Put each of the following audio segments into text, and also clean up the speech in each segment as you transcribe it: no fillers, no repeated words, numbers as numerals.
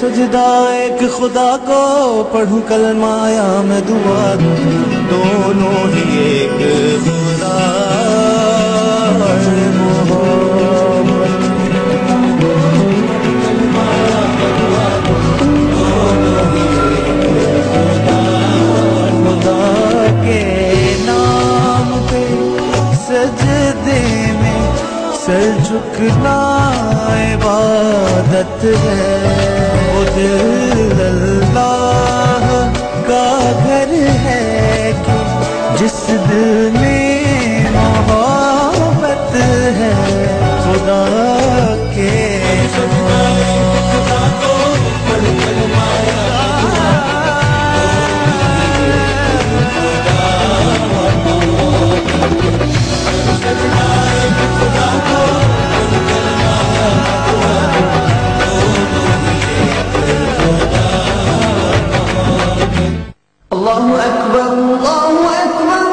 सजदा एक खुदा को पढ़ूं कलमा या मैं दुआ दूं, दोनों ही एक खुदा के नाम पे सजदे में सर झुकना इबादत है। वो दिल अल्लाह का घर है कि जिस दिल में मोहब्बत है खुदा के अल्लाहु अकबर अल्लाहु अकबर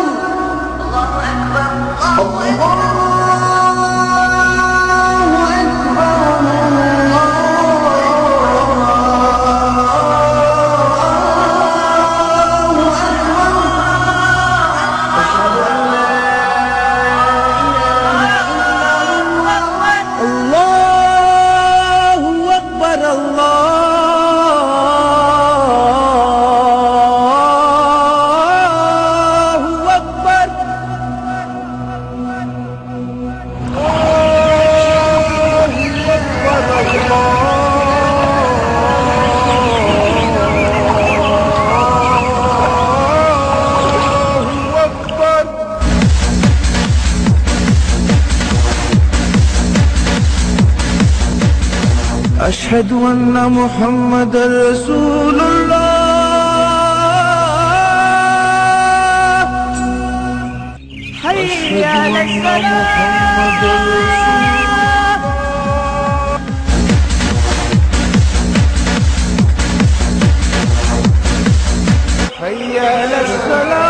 अल्लाहु अकबर अल्लाहु अकबर। अशहदु अन्ना मुहम्मद रसूलुल्लाह। हय्या अलस्सलाह।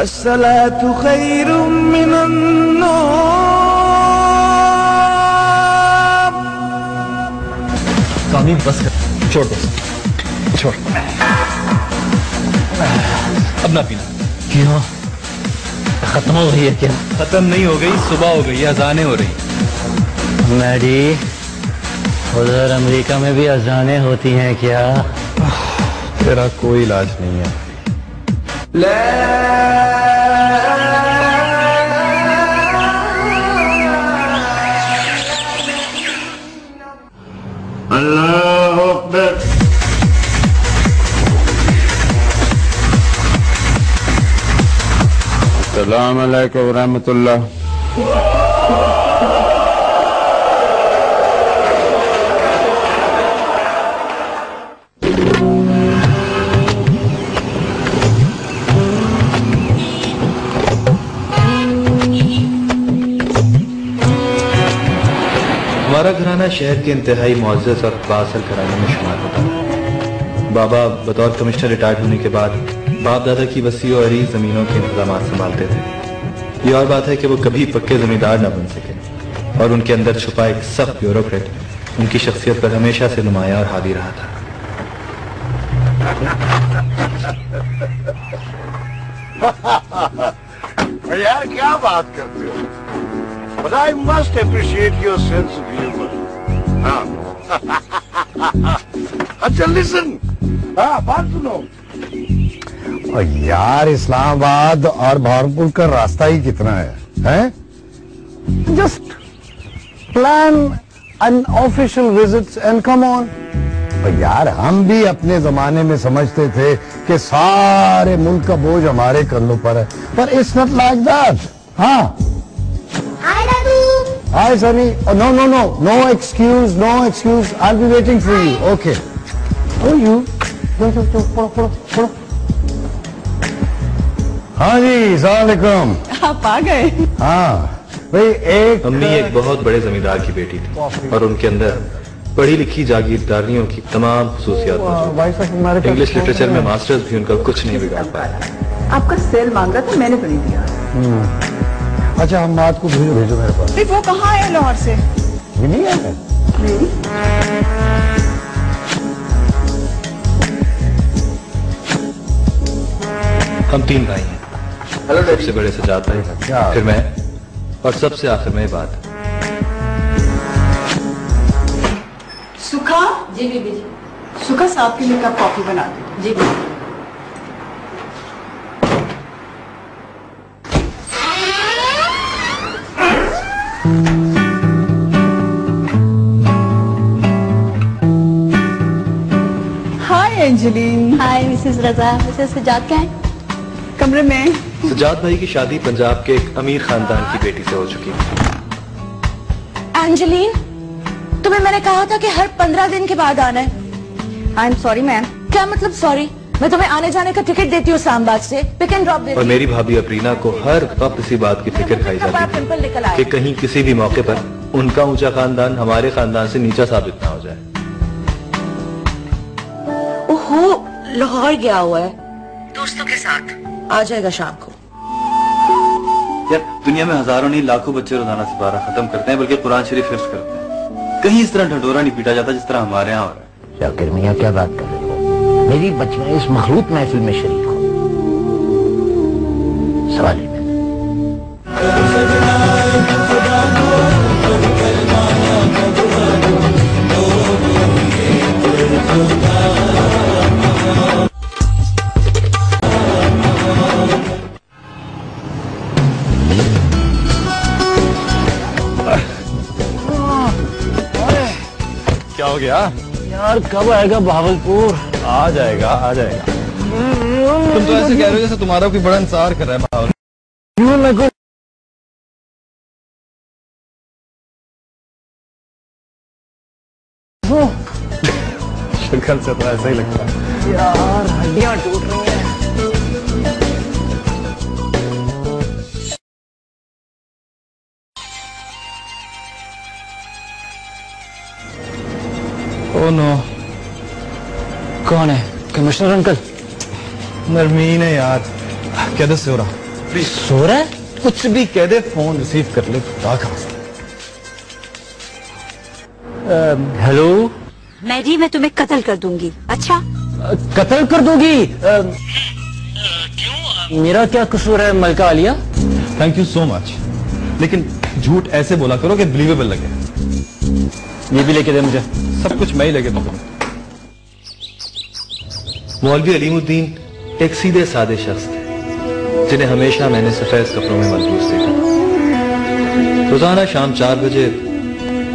अस्सलातु खैरुम मिनन नौम। कामी बस कर, छोड़ दो, छोड़। अब ना पीना। क्यों? खत्म हो गई है क्या? खत्म नहीं हो गई, सुबह हो गई, अजानें हो रही। मैडी, उधर अमेरिका में भी अजानें होती हैं क्या? तेरा कोई इलाज नहीं है। अल्लाहु अकबर। अस्सलाम वालेकुम रहमतुल्लाह। हमारा घराना शहर के इंतहाई मुअज़्ज़ज़ और बाअसर घराने में शुमार होता है। बाबा बतौर कमिश्नर रिटायर्ड होने के बाद बाप दादा की वसी और अरीज़ ज़मीनों के इंतजाम संभालते थे। ये और बात है कि वो कभी पक्के जमींदार न बन सके और उनके अंदर छुपा एक सख्त ब्यूरोक्रेट उनकी शख्सियत पर हमेशा से नुमायां और हावी रहा था। यार क्या बात करते हो? But I must appreciate your sense of humor. अच्छा listen. बात सुनो। और यार इस्लामाबाद और बहरमपुर का रास्ता ही कितना है? Just plan an official visits and come on. और यार हम भी अपने जमाने में समझते थे कि सारे मुल्क का बोझ हमारे कंधों पर है, पर इट्स नॉट लाइक दैट। हाँ Hi, Sunny. Oh, no excuse, no excuse. I'll be waiting for you. Okay. Who are you? Follow. हाँ जी, सलाम। आप आ गए। हाँ भाई, एक अम्मी एक बहुत बड़े जमींदार की बेटी थी और उनके अंदर पढ़ी लिखी जागीरदारियों की तमाम खुसूसियात मौजूद। इंग्लिश लिटरेचर में मास्टर्स भी उनका कुछ नहीं बिगाड़ पाया। आपका सेल मांगा था, मैंने तो नहीं दिया। अच्छा, हम बात को भेजो मेरे पास। वो कहाँ है लाहौर से? ये नहीं है? नहीं। हम 3 भाई हैं। सबसे बड़े सजाद भाई, फिर मैं और सबसे आखिर में बात। सुखा जी बीबी जी। सुखा साहब के लिए कप कॉफी बना दो जी बीबी। हाय एंजेलिन। हाय मिसेस रजा। मिसेस सजाद क्या है? कमरे में। सजाद भाई की शादी पंजाब के एक अमीर खानदान की बेटी से हो चुकी है। एंजेलिन, तुम्हें मैंने कहा था कि हर 15 दिन के बाद आना है। I am sorry ma'am. क्या मतलब सॉरी? मैं तुम्हें आने जाने का टिकट देती हूँ इस्लामाबाद से, पिक एंड ड्रॉप देती। और मेरी भाभी अप्रीना को हर वक्त इसी बात की फिक्र खाई जाती है कि कहीं किसी भी मौके पर उनका ऊंचा खानदान हमारे खानदान से नीचा साबित ना हो जाए। ओहो, लाहौर गया हुआ है दोस्तों के साथ, आ जाएगा शाम को। यार, दुनिया में हजारों नहीं लाखों बच्चे रोजाना सिपारा खत्म करते हैं, बल्कि कुरान शरीफ हिफ्ज करते हैं। कहीं इस तरह ढंढोरा नहीं पीटा जाता जिस तरह हमारे यहाँ हो रहा है। शाकिर मियां, क्या बात कर रहे हो? मेरी बच्चियां इस मखलूत महफिल में शरीक हो। सवाल ही नहीं। क्या हो गया यार? कब आएगा भावलपुर? आ जाएगा। तुम तो ऐसे कह रहे हो जैसे तुम्हारा कोई बड़ा इंतजार कर रहा है भावलपुर। मैं कुछ शक्ल से तो ऐसा ही लगता है। यार, हड्डियां टूट रही हैं। Oh no. कौन है? Commissioner uncle? नरमीन है यार। कह दे सो रहा, प्लीज। सो रहा है? कुछ भी कह दे, फोन रिसीव कर ले। हेलो। मैं तुम्हें कत्ल कर दूंगी। अच्छा? कत्ल कर दोगी? मेरा क्या कसूर है मलका Alia? Thank you so much, लेकिन झूठ ऐसे बोला करो कि बिलीवेबल लगे। ये भी लेके दे मुझे। सब कुछ मैं ही लेके दूंगा। मौलवी अलीमुद्दीन एक सीधे सादे शख्स थे जिन्हें हमेशा मैंने सफेद कपड़ों में मलबूस देखा। रोजाना शाम 4 बजे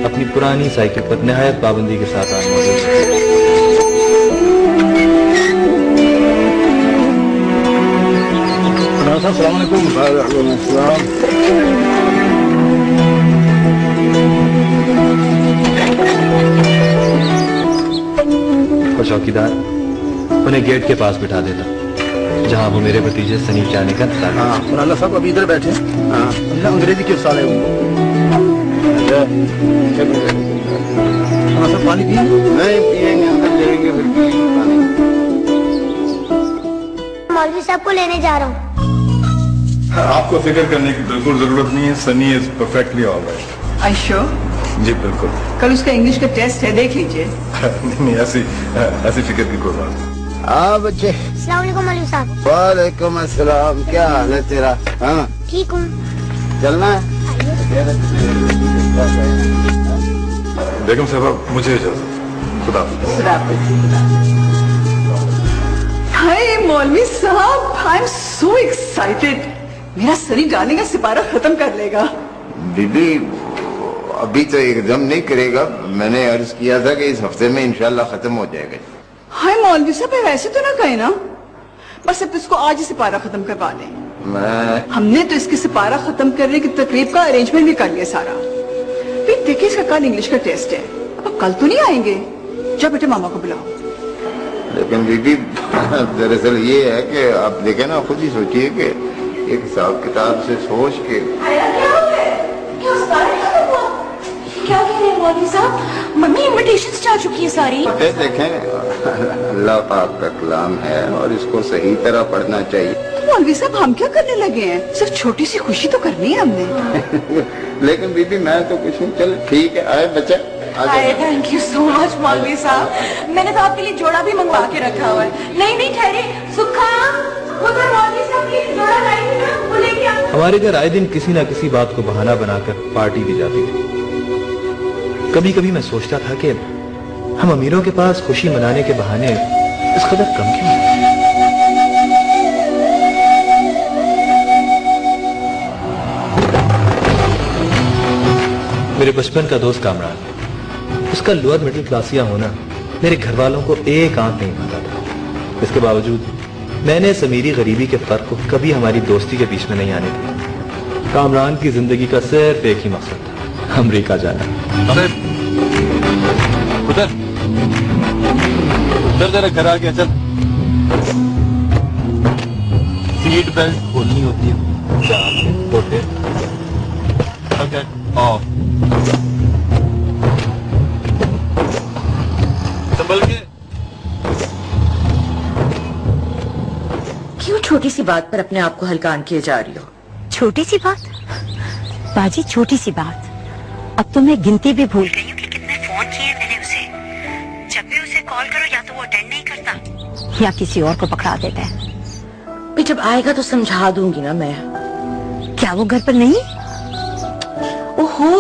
अपनी पुरानी साइकिल पर निहायत पाबंदी के साथ आने मौजूद थे। और चौकीदार उन्हें गेट के पास बिठा देता जहां वो मेरे भतीजे सनी जाने का इंतजार। हाँ, मुराला साहब अभी इधर बैठे। हाँ, अंग्रेजी के साल है उनको। पानी पिए? नहीं पिएंगे, अंदर जाएंगे फिर पिएंगे। मौलवी साहब को लेने जा रहा हूँ। आपको फिक्र करने की बिल्कुल जरूरत नहीं है। Sunny is perfectly alright. I sure? जी बिल्कुल। कल उसका इंग्लिश का टेस्ट है, देख लीजिए। नहीं, ऐसी फिक्र की कोई बात नहीं। हाँ बच्चे। अस्सलाम वालेकुम मौलवी साहब। वालेकुम अस्सलाम। क्या हाल है तेरा? हाँ ठीक हूँ। चलना है? बेगम साहब, मुझे इजाजत। खुदा हाय मौलवी साहब, आई एम सो एक्साइटेड। मेरा सनी डार्लिंग का सिपारा खत्म कर लेगा। बीबी अभी तो एकदम नहीं करेगा। मैंने अर्ज किया था कि इस हफ्ते में इंशाल्लाह खत्म हो जाएगा। हाय मौलवी साहब, वैसे तो ना कहे ना, बस अब इसको आज ही सिपारा खत्म करवा लें। हमने तो इसके सिपारा खत्म करने की तकरीब का अरेंजमेंट भी कर लिया सारा। एटलीस्ट का कल इंग्लिश का टेस्ट है। अब कल तो नहीं आएंगे? जाओ बेटे मामा को बुलाओ। लेकिन दीदी दरअसल ये है कि आप देखें ना, खुद ही सोचिए कि एक हिसाब किताब से सोच के क्या कह रहे हैं मौलवी साहब? मम्मी इनविटेशंस जा चुकी है सारी। देखें, अल्लाह पाक का कलाम है और इसको सही तरह पढ़ना चाहिए। तो मौलवी साहब हम क्या करने लगे हैं? सिर्फ छोटी सी खुशी तो करनी है हमने। लेकिन बीबी मैं तो कुछ नहीं, चल ठीक है, आए बच्चा। थैंक यू सो मच मौलवी साहब, मैंने तो आपके लिए जोड़ा भी मंगवा के रखा हुआ है। नहीं ठहरे, सुखा उधर मौलवी साहब की जोड़ा लाई ना, वो लेके आओ। हमारे घर आए दिन किसी ना किसी बात को बहाना बनाकर पार्टी दी जाती थी। कभी कभी मैं सोचता था कि हम अमीरों के पास खुशी मनाने के बहाने इस कदर कम क्यों हैं? मेरे बचपन का दोस्त कामरान, उसका लोअर मिडिल क्लासिया होना मेरे घर वालों को एक आंख नहीं भाता था। इसके बावजूद मैंने इस अमीरी गरीबी के फर्क को कभी हमारी दोस्ती के बीच में नहीं आने दिया। कामरान की जिंदगी का सिर्फ एक ही मकसद था, अमेरिका जाना। उधर उधर जरा घर आ गया, चल। सीट बेल्ट खोलनी होती है। Okay okay of. संभल के। क्यों छोटी सी बात पर अपने आप को हल्कान किए जा रही हो? छोटी सी बात बाजी, छोटी सी बात। अब तो मैं गिनती भी भूल गई हूँ कि कितने फोन किए मैंने उसे। जब भी उसे कॉल करो या तो वो अटेंड नहीं करता या किसी और को पकड़ा देता है। भी जब आएगा तो समझा दूंगी ना मैं। क्या वो घर पर नहीं? ओहो,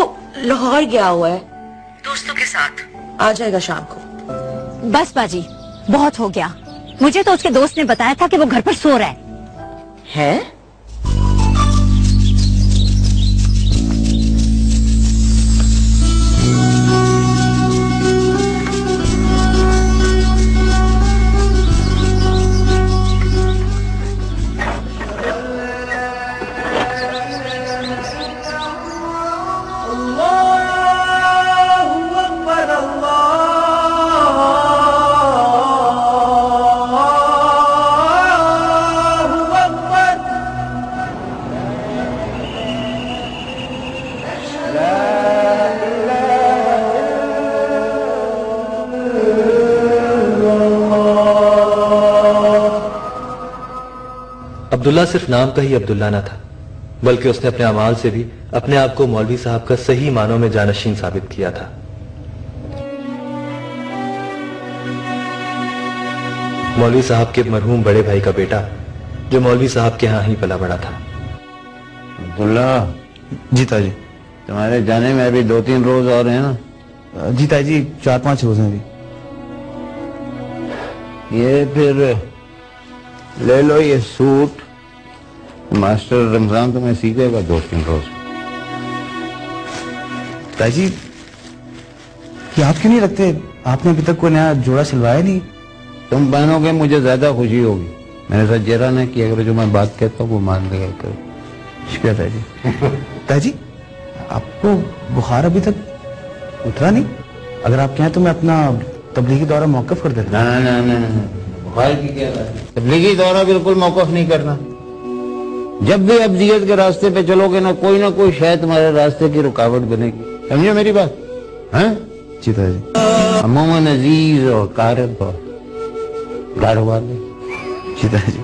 लाहौर गया हुआ है दोस्तों के साथ, आ जाएगा शाम को। बस बाजी, बहुत हो गया। मुझे तो उसके दोस्त ने बताया था कि वो घर पर सो रहा है। अब्दुल्ला सिर्फ नाम का ही अब्दुल्ला न था, बल्कि उसने अपने अमाल से भी अपने आप को मौलवी साहब का सही मानों में जानशीन साबित किया था। मौलवी साहब के मरहूम बड़े भाई का बेटा, जो मौलवी साहब के यहाँ ही पला बड़ा था। अब्दुल्ला जी ताजी, तुम्हारे जाने में अभी 2-3 रोज और हैं ना? जी ताजी, 4-5 रोज हैं अभी। ये फिर ले लो ये सूट, मास्टर रमजान तुम्हें सीखेगा 2-3 रोज। ताजी, ये आप क्यों नहीं रखते? आपने अभी तक कोई नया जोड़ा सिलवाया नहीं। तुम पहनोगे मुझे ज्यादा खुशी होगी। मेरे साथ जरा ना कि अगर जो मैं बात कहता हूँ वो मान लेगा करो। शुक्रिया ताजी। ताजी, आपको बुखार अभी तक उतरा नहीं? अगर आप कहें तो मैं अपना तबलीगी दौरा मौकफ कर देता। ना, बुखार की क्या बात है? तबलीगी दौरा बिल्कुल मौकफ नहीं करना। जब भी अब्दियत के रास्ते पे चलोगे ना कोई शायद तुम्हारे रास्ते की रुकावट बनेगी। समझे मेरी बात? हैं? जी ताजी। अमूमन अजीज और कारब और घर वाले। जी ताजी।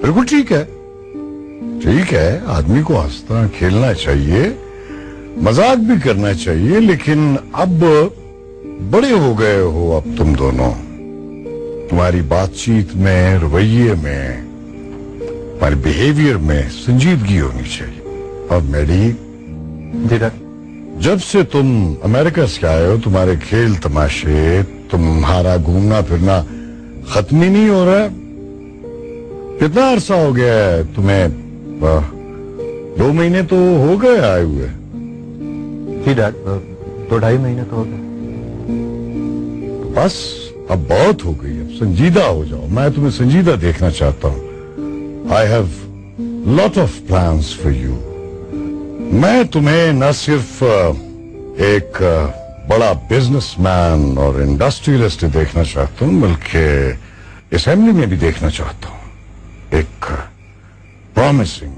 बिल्कुल ठीक है, आदमी को हंसना खेलना चाहिए, मजाक भी करना चाहिए, लेकिन अब बड़े हो गए हो अब तुम दोनों। तुम्हारी बातचीत में, रवैये में, तुम्हारे बिहेवियर में संजीदगी होनी चाहिए। और मेरी जब से तुम अमेरिका से आए हो, तुम्हारे खेल तमाशे, तुम्हारा घूमना फिरना खत्म ही नहीं हो रहा है। कितना अरसा हो गया है तुम्हें? 2 महीने तो हो गए आए हुए। जी डैड, 2-2.5 महीने तो हो गए। बस अब बहुत हो गई, अब संजीदा हो जाओ। मैं तुम्हें संजीदा देखना चाहता हूँ। I have lot of plans for you. मैं तुम्हें न सिर्फ एक बड़ा बिजनेसमैन और इंडस्ट्रियलिस्ट देखना चाहता हूँ, बल्कि असेंबली में भी देखना चाहता हूँ एक प्रॉमिसिंग,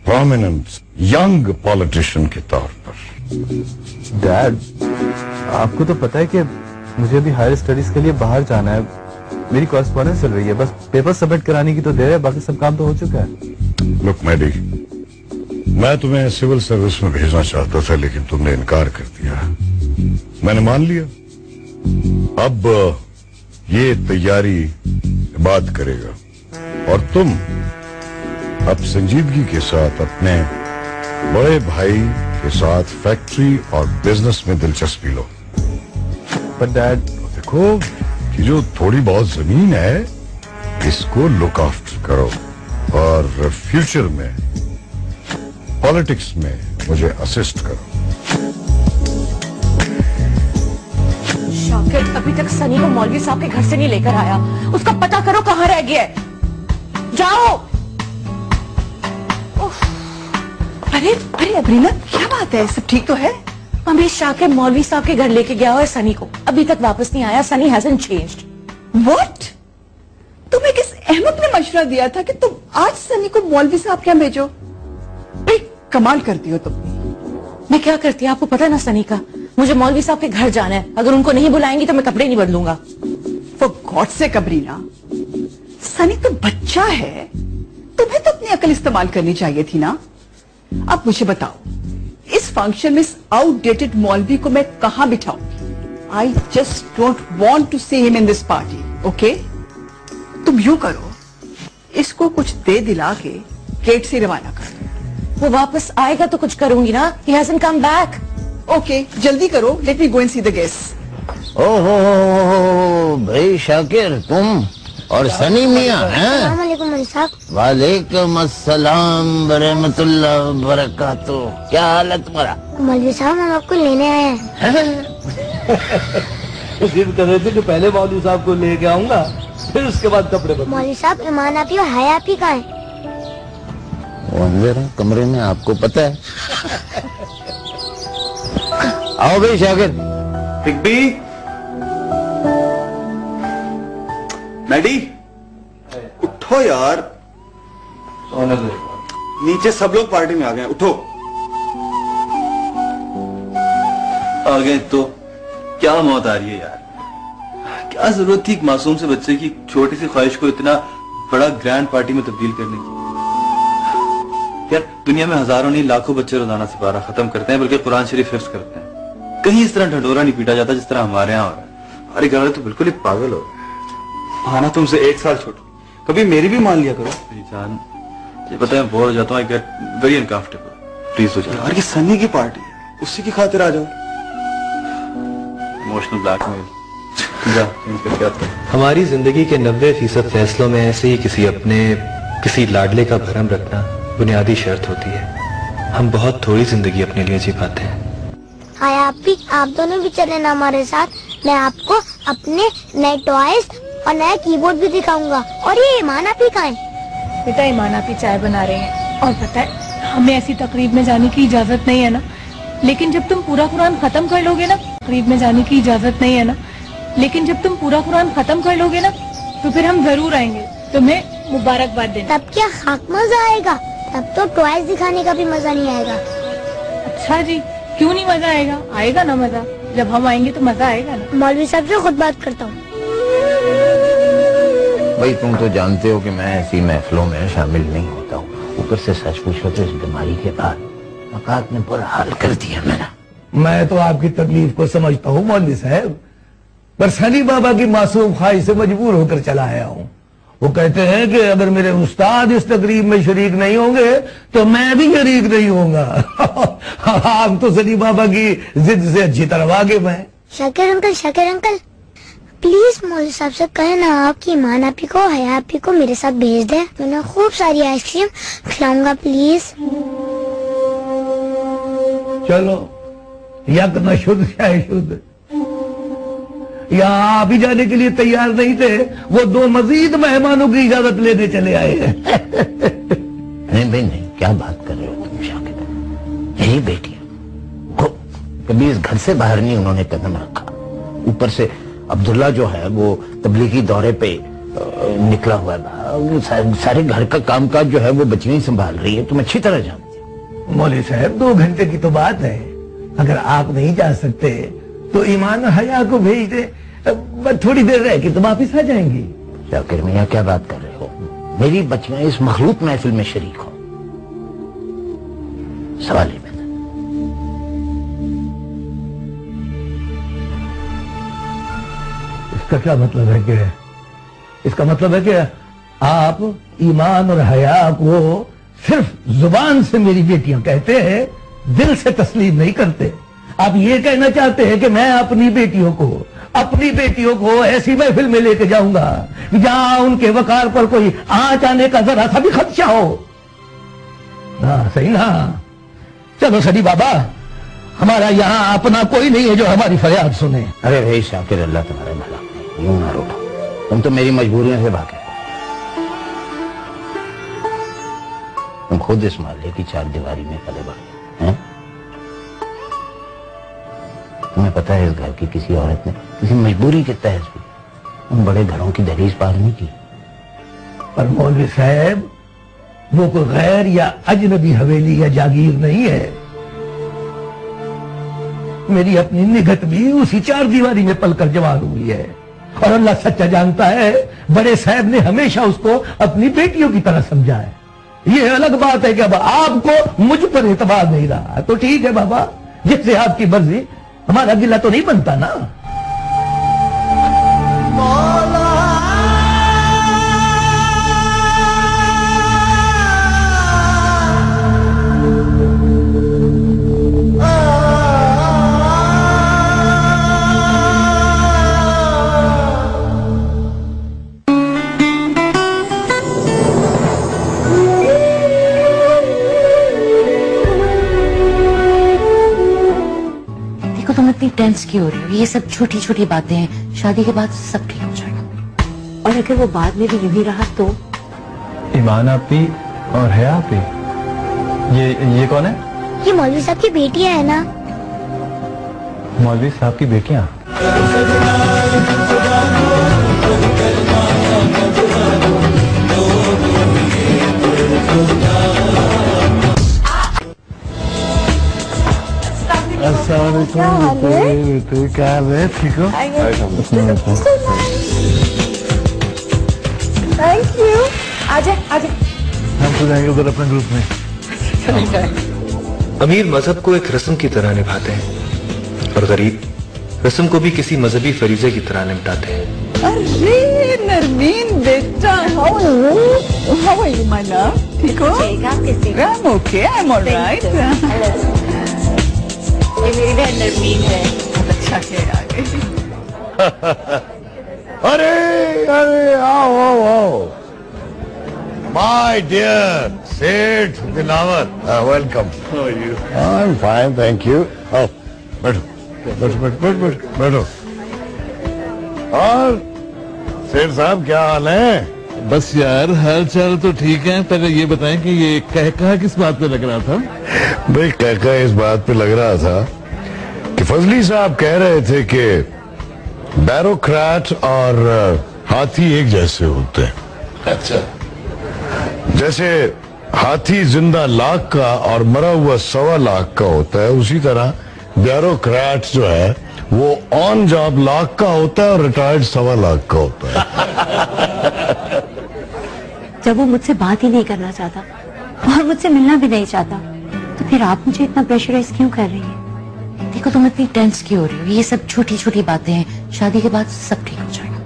प्रोमिनेंट यंग पॉलिटिशियन के तौर पर। डैड, आपको तो पता है कि मुझे अभी हायर स्टडीज के लिए बाहर जाना है। मेरी कॉरेस्पॉन्डेंस चल रही है, बस पेपर सबमिट कराने की तो देर है, बाकी सब काम तो हो चुका है। लुक मैडी, मैं तुम्हें सिविल सर्विस में भेजना चाहता था, लेकिन तुमने इनकार कर दिया। मैंने मान लिया। अब ये तैयारी बात करेगा और तुम अब संजीदगी के साथ अपने बड़े भाई के साथ फैक्ट्री और बिजनेस में दिलचस्पी लो। पर डैड, देखो कि जो थोड़ी बहुत जमीन है इसको लुक आफ्टर करो और फ्यूचर में पॉलिटिक्स में मुझे असिस्ट करो। शाकिर अभी तक सनी को मौलवी साहब के घर से नहीं लेकर आया। उसका पता करो कहाँ रह गया है। जाओ। अरे अरे अबरीना, क्या बात है? सब ठीक तो है? मम्मी, शाकिर मौलवी साहब के घर लेके गया हुआ है सनी को, अभी तक वापस नहीं आया। Sunny hasn't changed. व्हाट? तुम्हें किस अहमक ने मशवरा दिया था कि तुम आज सनी को मौलवी साहब क्या भेजो? भाई कमाल करती हो तुम। मैं क्या करती है आपको पता है ना सनी का। मुझे मौलवी साहब के घर जाना है, अगर उनको नहीं बुलाएंगी तो मैं कपड़े नहीं बदलूंगा। For God sake अबरीना, सनी तो बच्चा है, तुम्हें तो अपनी अकल इस्तेमाल करनी चाहिए थी ना। अब मुझे बताओ, इस फंक्शन में इस आउटडेटेड मौलवी को मैं कहां बिठाऊंगी? I just don't want to see him in this party. Okay, तुम यूं करो, इसको कुछ दे दिला के गेट से रवाना कर दो। वो वापस आएगा तो कुछ करूंगी ना। He hasn't come back. Okay, जल्दी करो। Let me go and see the guest. ओहो भाई शाकिर, तुम और सनी मियां हैं? अस्सलाम वालेकुम मौलवी साहब। वालेकुम अस्सलाम बरहमतुल्लाह बरकातुह। क्या हाल है तुम्हारा? मौलवी साहब, हम आपको लेने आए हैं। जिद कर रहे थे कि पहले मौलवी साहब को लेके आऊंगा, फिर उसके बाद कपड़े बदलूंगा। मौलवी साहब, ईमान आपी और हया आपी कहाँ है? वो अंदर है कमरे में, आपको पता है। आओ भाई शाकिर। हिग्बी, मैडी, उठो यार। नीचे सब लोग पार्टी में आ गए, उठो। आ गए तो क्या मौत आ रही है यार? क्या जरूरत थी एक मासूम से बच्चे की छोटी सी ख्वाहिश को इतना बड़ा ग्रैंड पार्टी में तब्दील करने की? यार दुनिया में हजारों नहीं लाखों बच्चे रोजाना सिपारा खत्म करते हैं, बल्कि कुरान शरीफ हिफ्ज करते हैं। कहीं इस तरह ढंढोरा नहीं पीटा जाता जिस तरह हमारे यहाँ हो रहा है। अरे घर तो बिल्कुल ही पागल हो। आना तुमसे 1 साल छोटा, कभी मेरी भी मान लिया करो। मेरी जान, ये पता है बोर हो जाता हूँ, I get very uncomfortable. Please हो जाओ यार, ये सन्नी की पार्टी है, उसी की खातिर आ जाओ। Emotional blackmail. हमारी जिंदगी के 90% फैसलों में ऐसे ही किसी अपने, किसी लाडले का भरम रखना बुनियादी शर्त होती है। हम बहुत थोड़ी जिंदगी अपने लिए जी पाते हैं। हाय आपी, आप दोनों भी चले ना हमारे साथ। मैं आपको अपने नए टॉयज और नया कीबोर्ड भी दिखाऊंगा। और ये ईमान आपी कहाँ है? बेटा, ईमान आपी चाय बना रहे हैं। और पता है, हमें ऐसी तकरीब में जाने की इजाजत नहीं है ना, लेकिन जब तुम पूरा कुरान खत्म कर लोगे ना, तकरीब में जाने की इजाजत नहीं है ना, लेकिन जब तुम पूरा कुरान खत्म कर लोगे ना, तो फिर हम जरूर आएंगे तुम्हें मुबारकबाद देने। तब क्या खाक मजा आएगा? तब तो टॉयज दिखाने का भी मजा नहीं आएगा। अच्छा जी, क्यों नहीं मजा आएगा? आएगा ना मजा, जब हम आएंगे तो मजा आएगा ना। मौलवी साहब से खुद बात करता हूँ। भाई तुम तो जानते हो कि मैं ऐसी महफिलों में शामिल नहीं होता हूँ। ऊपर से सच पूछो तो इस बीमारी के बाद मकात ने बुरा हाल कर दिया मेरा। मैं तो आपकी तकलीफ को समझता हूँ मौलवी साहब, पर सनी बाबा की मासूम ख्वाहिश से मजबूर होकर चला आया हूँ। वो कहते हैं कि अगर मेरे उस्ताद इस तकरीब में शरीक नहीं होंगे तो मैं भी शरीक नहीं होऊंगा। आप तो सनी बाबा की जिद से अच्छी तरह वाकिफ हैं। शाकिर अंकल, प्लीज मौलवी साहब से कहना आपकी ईमान आपी को हया आपी को मेरे साथ भेज दे। मैं खूब सारी आइसक्रीम खिलाऊंगा प्लीज। चलो यक न शुद्ध शाय शुद्ध। यहाँ आप ही जाने के लिए तैयार नहीं थे, वो 2 मजीद मेहमानों की इजाजत लेने चले आए हैं। नहीं भाई नहीं, क्या बात कर रहे हो तुम शाकिर? यही बेटियां कभी इस घर से बाहर नहीं उन्होंने कदम रखा। ऊपर से अब्दुल्ला जो है वो तबलीगी दौरे पे निकला हुआ है। सारे घर का कामकाज जो है वो बच्चियां ही संभाल रही है, तुम अच्छी तरह जानते हो। मौलवी साहब 2 घंटे की तो बात है, अगर आप नहीं जा सकते तो ईमान और हया को भेज दे, थोड़ी देर रह के तो वापिस आ जाएंगी। शाकिर मियां क्या बात कर रहे हो? मेरी बच्चियां इस मखलूक महफिल में शरीक हो। सवाल ही पैदा। इसका क्या मतलब है कि इसका मतलब है कि आप ईमान और हया को सिर्फ जुबान से मेरी बेटियां कहते हैं, दिल से तस्लीम नहीं करते। आप ये कहना चाहते हैं कि मैं अपनी बेटियों को ऐसी महफिल में लेके जाऊंगा जहां उनके वकार पर कोई आंच आने का जरा सा भी खदशा हो ना? सही ना? चलो सदी बाबा, हमारा यहाँ अपना कोई नहीं है जो हमारी फरियाद सुने। अरे भाई शाकिर, अल्लाह तुम्हारे भला, यूं ना रोटो, तुम तो मेरी मजबूरियों से भागे। तुम खुद इस मोहल्ले की 4 दीवारी में पले बढ़ गए। तुम्हें पता है इस घर की किसी औरत ने किसी मजबूरी के तहत भी उन बड़े घरों की दहलीज पार नहीं की। पर मौलवी साहब, वो कोई गैर या अजनबी हवेली या जागीर नहीं है। मेरी अपनी निगत भी उसी 4 दीवारी में पलकर जवान हुई है, और अल्लाह सच्चा जानता है बड़े साहब ने हमेशा उसको अपनी बेटियों की तरह समझा है। ये अलग बात है कि अब आपको मुझ पर एतबार नहीं रहा, तो ठीक है बाबा, जिससे आपकी मर्जी, हमारा गिला तो नहीं बनता ना। तुम इतनी टेंस क्यों हो रही हो? ये सब छोटी छोटी बातें हैं, शादी के बाद सब ठीक हो जाएगा। और अगर वो बाद में भी यूं ही रहा तो? ईमान आपी और हया आपी, ये कौन है? ये मौलवी साहब की बेटियां है ना। मौलवी साहब की बेटियां? क्या है? ठीक हो? Thank you. आजा आजा। हम तो जाएंगे उधर अपने ग्रुप में। अमीर मजहब को एक रस्म की तरह निभाते हैं और गरीब रस्म को भी किसी मजहबी फरीजे की तरह निपटाते हैं। अरे नरमीन बेटा, how are you my love? ठीक हो? I'm okay, I'm all right. ये मेरी बहन नरमीन है। अच्छा है, आ गई। अरे अरे आओ आओ आओ, माय डियर सेठ Dilawar, welcome. I am fine, thank you. आओ बैठो बैठो बैठो बैठो बैठो। और सेठ साहब क्या हाल है? बस यार हाल चाल तो ठीक है। पहले ये बताएं कि ये कहका किस बात पे लग रहा था? भाई कहका इस बात पे लग रहा था कि फजली साहब कह रहे थे कि बैरोक्रेट और हाथी एक जैसे होते हैं। अच्छा। जैसे हाथी जिंदा लाख का और मरा हुआ 1.25 लाख का होता है, उसी तरह ब्यूरोक्रेट जो है वो ऑन जॉब लाख का होता है और रिटायर्ड 1.25 लाख का होता है। जब वो मुझसे बात ही नहीं करना चाहता और मुझसे मिलना भी नहीं चाहता, तो फिर आप मुझे इतना प्रेशराइज क्यों कर रही हैं? देखो तुम इतनी टेंस क्यों हो रही हो? ये सब छोटी छोटी बातें हैं, शादी के बाद सब ठीक हो जाएगा।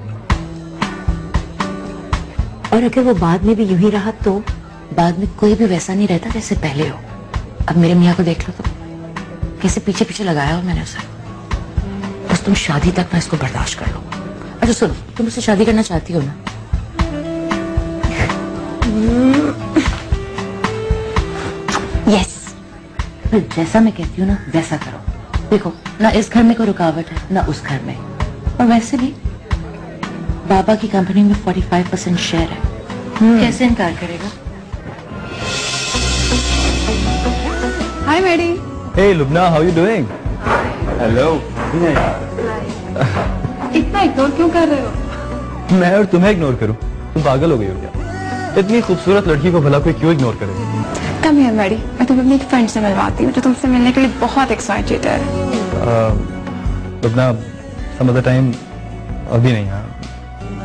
और अगर वो बाद में भी यूं ही रहा तो? बाद में कोई भी वैसा नहीं रहता जैसे पहले हो। अब मेरे मियाँ को देख लो तो कैसे पीछे पीछे लगाया हो मैंने उसे। बस तुम शादी तक मैं इसको बर्दाश्त कर लो, अच्छा सुनो, तुम मुझसे शादी करना चाहती हो ना? यस। फिर जैसा मैं कहती हूँ ना वैसा करो। देखो ना इस घर में कोई रुकावट है ना उस घर में, और वैसे भी बाबा की कंपनी में 45% शेयर है, कैसे इनकार करेगा? Hi Maddy. Hey Lubna, how you doing? Hello. इतना इग्नोर क्यों कर रहे हो? मैं और तुम्हें इग्नोर करूं? तुम पागल हो गई हो क्या? इतनी खूबसूरत लड़की को भला कोई क्यों इग्नोर करे? कम हियर मैडी, मैं तुम्हें अपनी एक फ्रेंड से मिलवाती हूँ जो तुमसे मिलने के लिए बहुत एक्साइटेड है। लुबना, some other time अभी नहीं यार,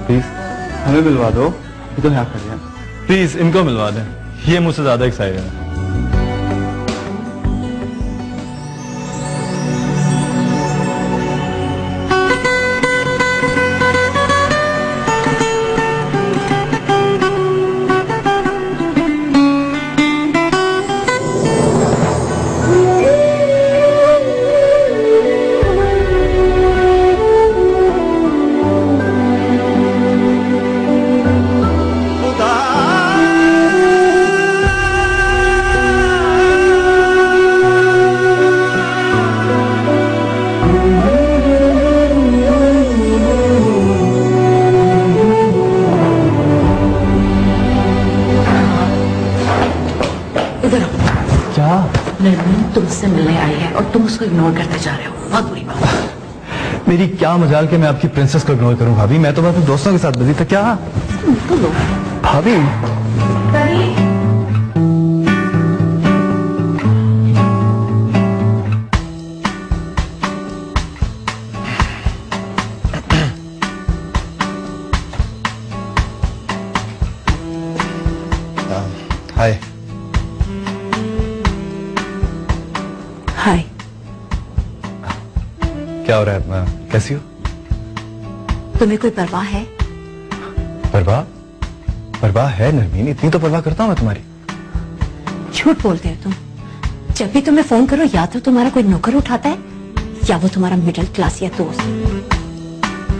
प्लीज हमें मिलवा दो। ये तो हैक कर दिया, प्लीज इनको मिलवा दें, ये मुझसे ज्यादा एक्साइटेड है। तुमसे मिलने आई है और तुम उसको इग्नोर करते जा रहे हो, बहुत बुरी बात। मेरी क्या मजाल कि मैं आपकी प्रिंसेस को इग्नोर करूं भाभी, मैं तो बस अपने दोस्तों के साथ बिजी था। क्या भाभी? हाय। हाय। क्या हो रहा है अपना? कैसी हो? तुम्हें कोई परवाह है? परवाह? परवाह है नरमीन, इतनी तो परवाह करता हूँ मैं तुम्हारी। झूठ बोलते हो तुम। जब भी तुम्हें फोन करो या तो तुम्हारा कोई नौकर उठाता है या वो तुम्हारा मिडिल क्लास या दोस्त।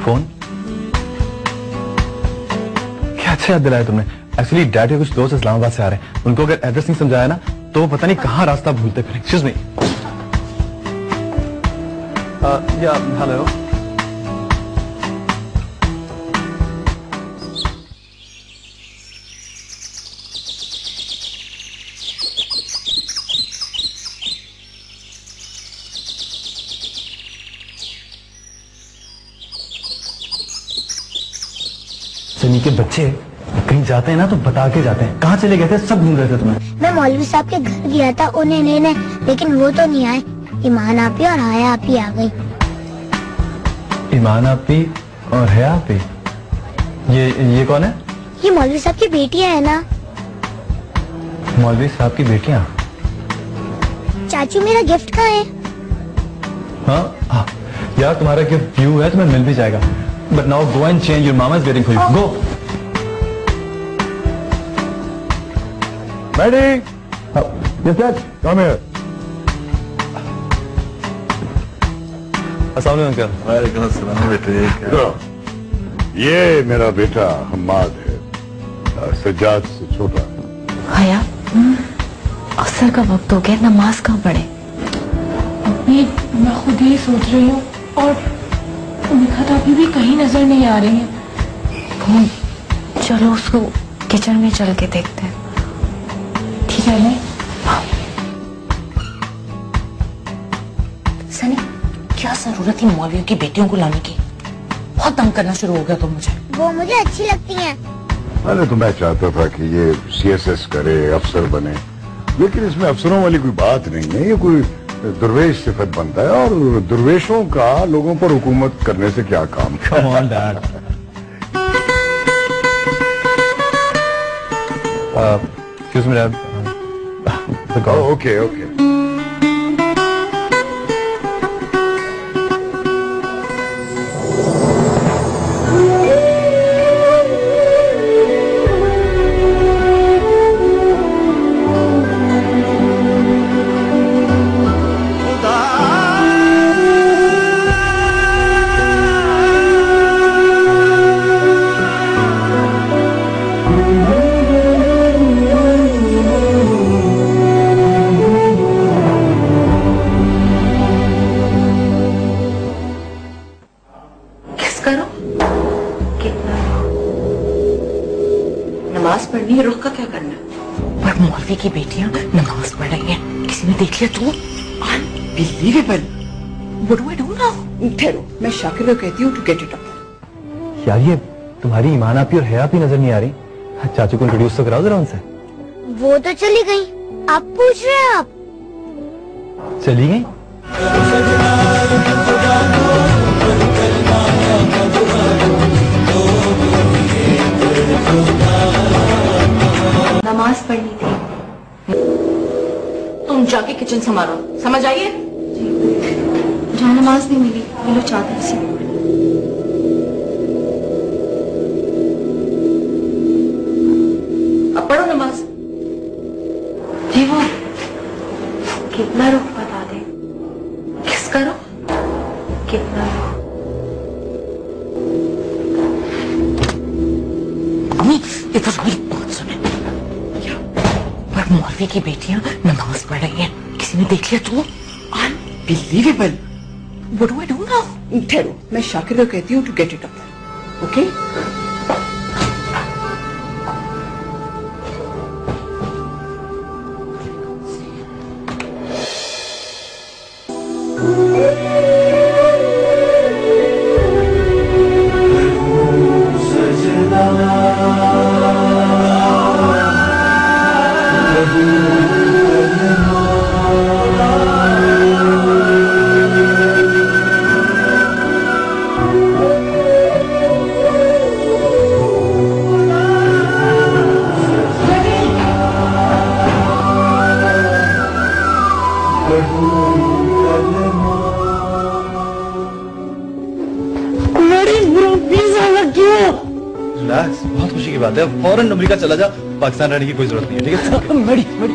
फोन? क्या अच्छा याद दिलाया तुमने। एक्चुअली डैड के कुछ दोस्त इस्लामाबाद से आ रहे हैं, उनको अगर एड्रेस नहीं समझाया ना तो वो पता नहीं कहाँ रास्ता भूलते फिर। Excuse me. हेलो। सनी के बच्चे कहीं जाते हैं ना तो बता के जाते हैं। कहाँ चले गए थे? सब ढूंढ रहे थे तुम्हें। मैं मौलवी साहब के घर गया था उन्हें लेने, लेकिन वो तो नहीं आए। ईमान आपी और हया आपी आ गई। ईमान आपी और हया आपी? ये कौन है? ये मौलवी साहब की बेटियां है ना। मौलवी साहब की बेटियां? चाचू मेरा गिफ्ट कहाँ है? हाँ यार तुम्हारा गिफ्ट व्यू है, तुम्हें मिल भी जाएगा। But now go and change, your mama is waiting for you. Go. Maddy, yes dad, come here. अस्सलाम वालेकुम अंकल। वालेकुम अस्सलाम बेटे। ये मेरा बेटा हम्माद है, सज्जाद से छोटा। हया, असर का वक्त हो गया, नमाज कहाँ पढ़े? अभी मैं खुद ही सोच रही हूँ, और निखात अभी भी कहीं नजर नहीं आ रही है। चलो उसको किचन में चल के देखते हैं। ठीक है। सनी, क्या जरूरत थी मौलवियों की बेटियों को लाने की? बहुत तंग करना शुरू हो गया तो मुझे। वो मुझे अच्छी लगती हैं। मैंने तो मैं चाहता था कि ये CSS करे, अफसर बने, लेकिन इसमें अफसरों वाली कोई बात नहीं है। ये कोई दुर्वेश सिफत बनता है, और दुर्वेशों का लोगों पर हुकूमत करने से क्या काम। Come on, Dad. Excuse me, Dad. Okay, okay. पढ़नी है, रुख का क्या करना है? पर मौलवी की बेटियां नमाज पढ़ रही हैं, किसी ने देख लिया तो? Unbelievable. What do I do now? ठहरो, मैं शाकिर को कहती हूँ टू गेट इट अप। यार ये तुम्हारी ईमान आपी और हया आपी नजर नहीं आ रही। चाचू को इंट्रोड्यूस तो कराओ जरा उनसे। वो तो चली गई, आप पूछ रहे हैं? आप चली गई? नमाज पढ़नी थी। तुम जाके किचन संभालो, समझ आइए? जहाँ नमाज नहीं मिली, ये लो चादर सी। अब पढ़ो नमाज। जी वो कितना रुख बता दे। किसका रुख? कितना रुख? ये तो मेरी बात सुने। पर मौलवी की बेटियां नमाज पढ़ रही हैं, किसी ने देख लिया तो? Unbelievable. What do I do now? ठहरो, मैं शाकिर को कहती हूँ to get it up. Okay? Relax, बहुत खुशी की बात है। फौरन अमेरिका चला जा, पाकिस्तान रहने की कोई जरूरत नहीं है, ठीक है? मेरी मेरी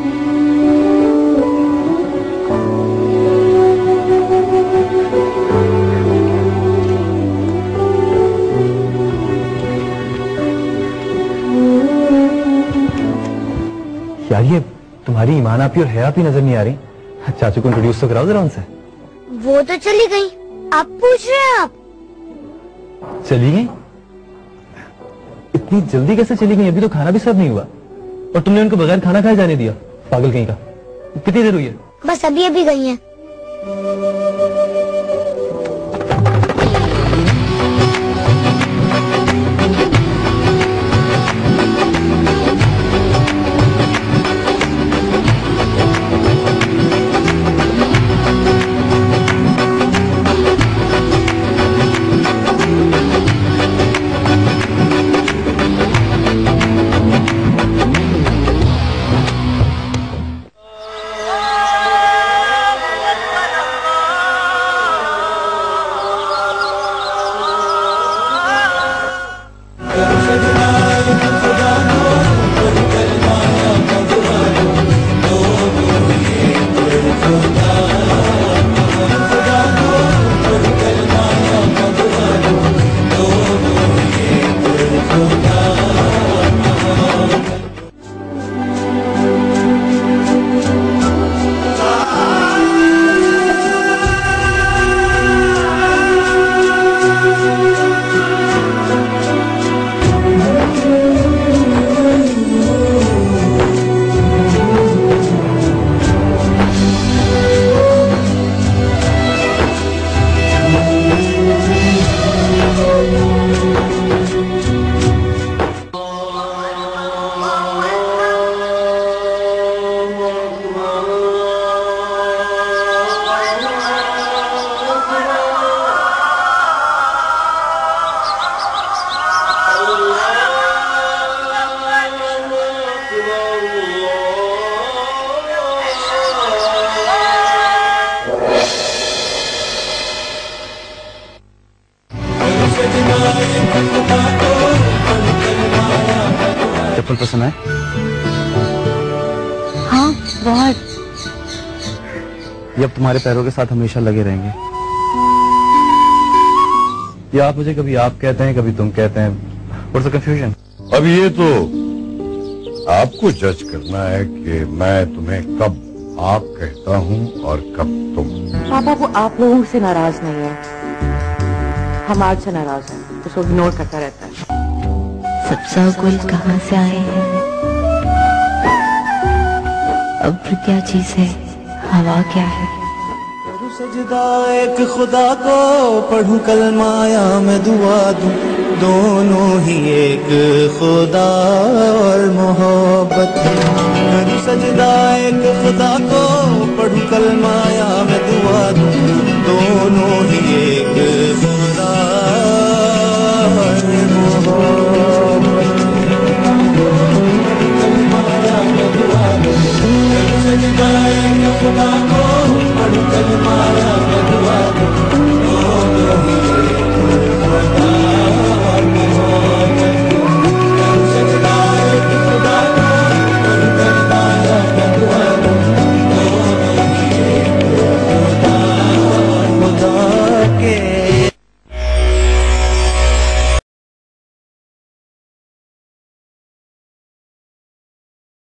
यार ये तुम्हारी ईमान आपी और हया आपी नजर नहीं आ रही। चाचू को इंट्रोड्यूस तो कराओ जरा उनसे। वो तो चली गई, आप पूछ रहे हैं? आप चली गई? इतनी जल्दी कैसे चली गई? अभी तो खाना भी सर्व नहीं हुआ और तुमने उनको बगैर खाना खाए जाने दिया। पागल कहीं का। कितनी देर हुई है? बस अभी अभी गई हैं। चप्पल पसंद आए? हाँ बहुत। ये अब तुम्हारे पैरों के साथ हमेशा लगे रहेंगे। या आप मुझे कभी आप कहते हैं, कभी तुम कहते हैं। What's the confusion? अब ये तो आपको जज करना है कि मैं तुम्हें कब आप कहता हूँ और कब तुम। पापा वो आप लोगों से नाराज नहीं है, हम आज से नाराज हैं, उसको इग्नोर करता रहता है। सब गुल कहाँ से आए हैं? अब्र क्या चीज है, हवा क्या है? करूं सजदा एक खुदा को, पढ़ूं कलमा या मैं दुआ दूं, दोनों ही एक खुदा और मोहब्बत। करूं सजदा एक खुदा को,